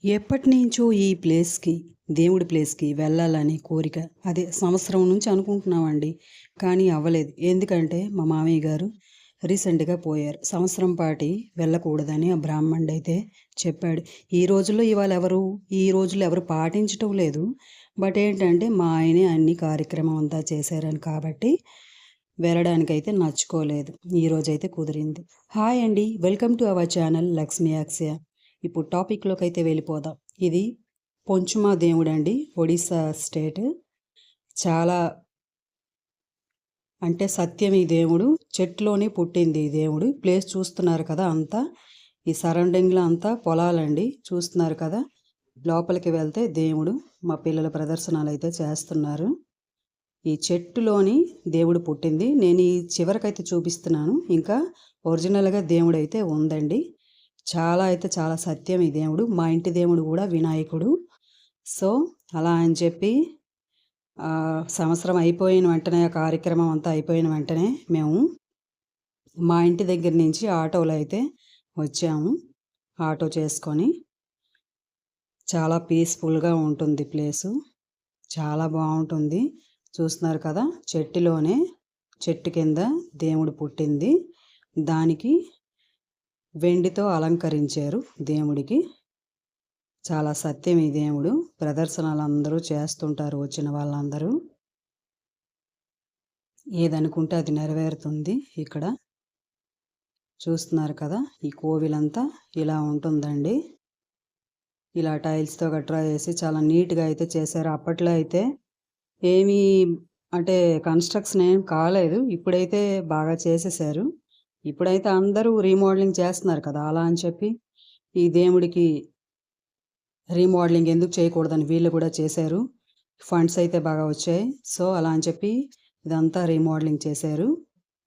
ఎప్పటినుంచో ఈ ప్లేస్‌కి, దేవుడి ప్లేస్‌కి వెళ్ళాలని కోరిక. అదే సంవత్సరం నుంచి అనుకుంటున్నామండి. కానీ అవ్వలేదు. ఎందుకంటే మా మామయ్య గారు రీసెంట్‌గా పోయారు. సంవత్సరం పాటి వెళ్ళకూడదని ఆ బ్రాహ్మణుడైతే చెప్పాడు. ఈ రోజుల్లో ఈ రోజుల్లో ఎవరు పాటించటం లేదు. బట్ ఏంటంటే మా ఆయనే అన్ని కార్యక్రమం అంతా చేశారని కాబట్టి వెళ్ళడానికైతే నచ్చుకోలేదు. ఈరోజైతే కుదిరింది. హాయ్ అండి. Welcome to our channel Lakshmi Akshaya. ఇప్పుడు టాపిక్‌లోకైతే వెళ్ళిపోదాం. ఇది పొంచుమ దేవుడండి. ఒడిస్సా స్టేట్. చాలా అంటే సత్యం ఈ దేవుడు. చెట్టులోనే పుట్టింది ఈ దేవుడు. ప్లేస్ చూస్తున్నారు కదా అంతా. ఈ సరౌండింగ్‌లో అంతా పొలాలండి. చూస్తున్నారు కదా. లోపలికి వెళ్తే దేవుడు. మా పిల్లల ప్రదర్శనలైతే చేస్తున్నారు. ఈ చెట్టులోని దేవుడు పుట్టింది. నేను ఈ చివరకైతే చూపిస్తున్నాను. ఇంకా ఒరిజినల్‌గా దేవుడైతే ఉందండి. చాలా సత్యం ఈ దేవుడు. మా ఇంటి దేవుడు కూడా వినాయకుడు. సో, అలా అని చెప్పి సంవత్సరం అయిపోయిన వెంటనే ఆ కార్యక్రమం అంతా అయిపోయిన వెంటనే మేము మా ఇంటి దగ్గర నుంచి ఆటోలో అయితే వచ్చాము. ఆటో చేసుకొని చాలా పీస్‌ఫుల్‌గా ఉంటుంది ప్లేసు. చాలా బావుంటుంది. చూస్తున్నారు కదా. చెట్టు కింద దేవుడు పుట్టింది. దానికి వెండితో అలంకరించారు దేవుడికి. చాలా సత్యం ఈ దేవుడు. ప్రదర్శనలు అందరూ చేస్తుంటారు వచ్చిన వాళ్ళందరూ. ఏదనుకుంటే అది నెరవేరుతుంది ఇక్కడ. చూస్తున్నారు కదా. ఈ కోవిలంతా ఇలా ఉంటుందండి. ఇలా టైల్స్‌తో గట్రా వేసి చాలా నీట్‌గా అయితే చేశారు. అప్పట్లో అయితే ఏమీ అంటే కన్‌స్ట్రక్షన్ ఏం కాలేదు. ఇప్పుడైతే బాగా చేసేశారు. ఇప్పుడైతే అందరూ రీమోడలింగ్ చేస్తున్నారు కదా. అలా అని చెప్పి ఈ దేవుడికి రీమోడలింగ్ ఎందుకు చేయకూడదని వీళ్ళు కూడా చేశారు. ఫండ్స్ అయితే బాగా వచ్చాయి. సో, అలా అని చెప్పి ఇదంతా రీమోడలింగ్ చేశారు.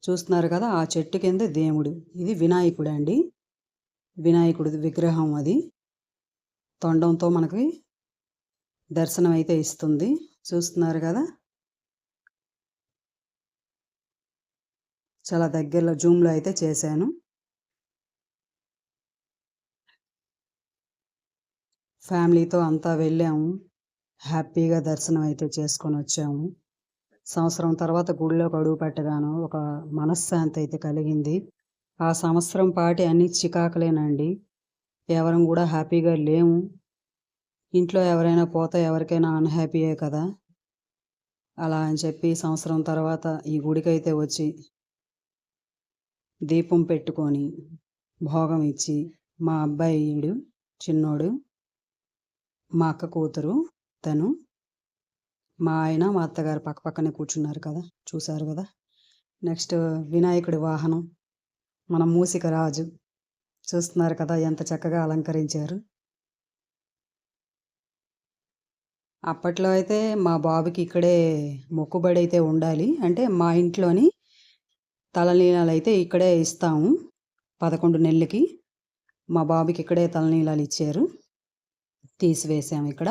చూస్తున్నారు కదా. ఆ చెట్టు కింద దేవుడు. ఇది వినాయకుడండి. వినాయకుడిది విగ్రహం అది. తొండంతో మనకి దర్శనం అయితే ఇస్తుంది. చూస్తున్నారు కదా. చాలా దగ్గరలో జూమ్‌లో అయితే చేశాను. ఫ్యామిలీతో అంతా వెళ్ళాము. హ్యాపీగా దర్శనం అయితే చేసుకొనొచ్చాము. సంవత్సరం తర్వాత గుడిలోకి అడుగు పెట్టగాను ఒక మనశ్శాంతి అయితే కలిగింది. ఆ సంవత్సరం పాటి అన్ని చికాకులేనండి. ఎవరం గూడా హ్యాపీగా లేము. ఇంట్లో ఎవరైనా పోతే ఎవరికైనా అన్‌హ్యాపీయే కదా. అలా అని చెప్పి సంవత్సరం తర్వాత ఈ గుడికైతే వచ్చి దీపం పెట్టుకొని, భోగం ఇచ్చి, మా అబ్బాయీడు చిన్నోడు, మా అక్క కూతురు తను, మా ఆయన, మా అత్తగారు పక్కనే కూర్చున్నారు కదా. చూసారు గదా. నెక్స్ట్ వినాయకుడి వాహనం మన మూషిక రాజు. చూస్తున్నారు కదా ఎంత చక్కగా అలంకరించారు. అప్పట్లో అయితే మా బాబుకి ఇక్కడే మొక్కుబడైతే ఉండాలి. అంటే మా ఇంట్లోని తలనీలాలైతే ఇక్కడే ఇస్తాము. 11 నెలలకి మా బాబుకి ఇక్కడే తలనీలాలు ఇచ్చారు. తీసివేసాము ఇక్కడ.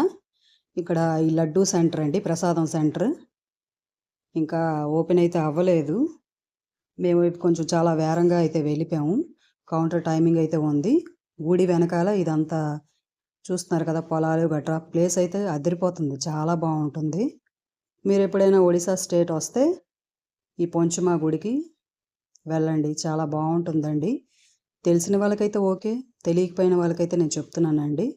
ఇక్కడ ఈ లడ్డూ సెంటర్ అండి. ప్రసాదం సెంటర్. ఇంకా ఓపెన్ అయితే అవ్వలేదు. మేము కొంచెం చాలా వేరంగా అయితే వెళ్ళిపోయాము. కౌంటర్ టైమింగ్ అయితే ఉంది. గుడి వెనకాల ఇదంతా చూస్తున్నారు కదా. పొలాలు గట్రా. ప్లేస్ అయితే అదిరిపోతుంది. చాలా బావుంటుంది. మీరెప్పుడైనా ఒడిశా స్టేట్ వస్తే ఈ పొంచుమ గుడికి వెళ్ళండి. చాలా బావుంటుందండి. తెలిసిన వాళ్ళకైతే ఓకే. తెలియకపోయిన వాళ్ళకైతే నేను చెప్తున్నానండి.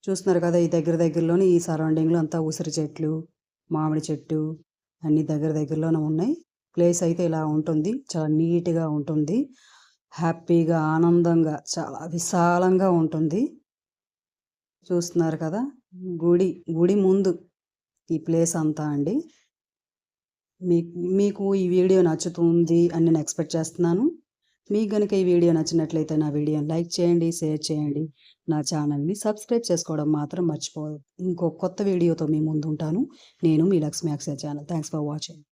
చూస్తున్నారు కదా. ఈ దగ్గరలోనే ఈ సరౌండింగ్‌లో అంతా ఉసిరి చెట్లు, మామిడి చెట్టు అన్నీ దగ్గరలోనే ఉన్నాయి. ప్లేస్ అయితే ఇలా ఉంటుంది. చాలా నీట్‌గా ఉంటుంది. హ్యాపీగా, ఆనందంగా చాలా విశాలంగా ఉంటుంది. చూస్తున్నారు కదా. గుడి ముందు ఈ ప్లేస్ అంతా అండి. మీకు ఈ వీడియో నచ్చుతుంది అని నేను ఎక్స్‌పెక్ట్ చేస్తున్నాను. మీకు గనుక ఈ వీడియో నచ్చినట్లయితే నా వీడియోని లైక్ చేయండి, షేర్ చేయండి. నా ఛానల్‌ని సబ్స్క్రైబ్ చేసుకోవడం మాత్రం మర్చిపోవద్దు. ఇంకో కొత్త వీడియోతో మీ ముందుంటాను. నేను మీ లక్ష్మీ అక్షయ ఛానల్. Thanks for watching.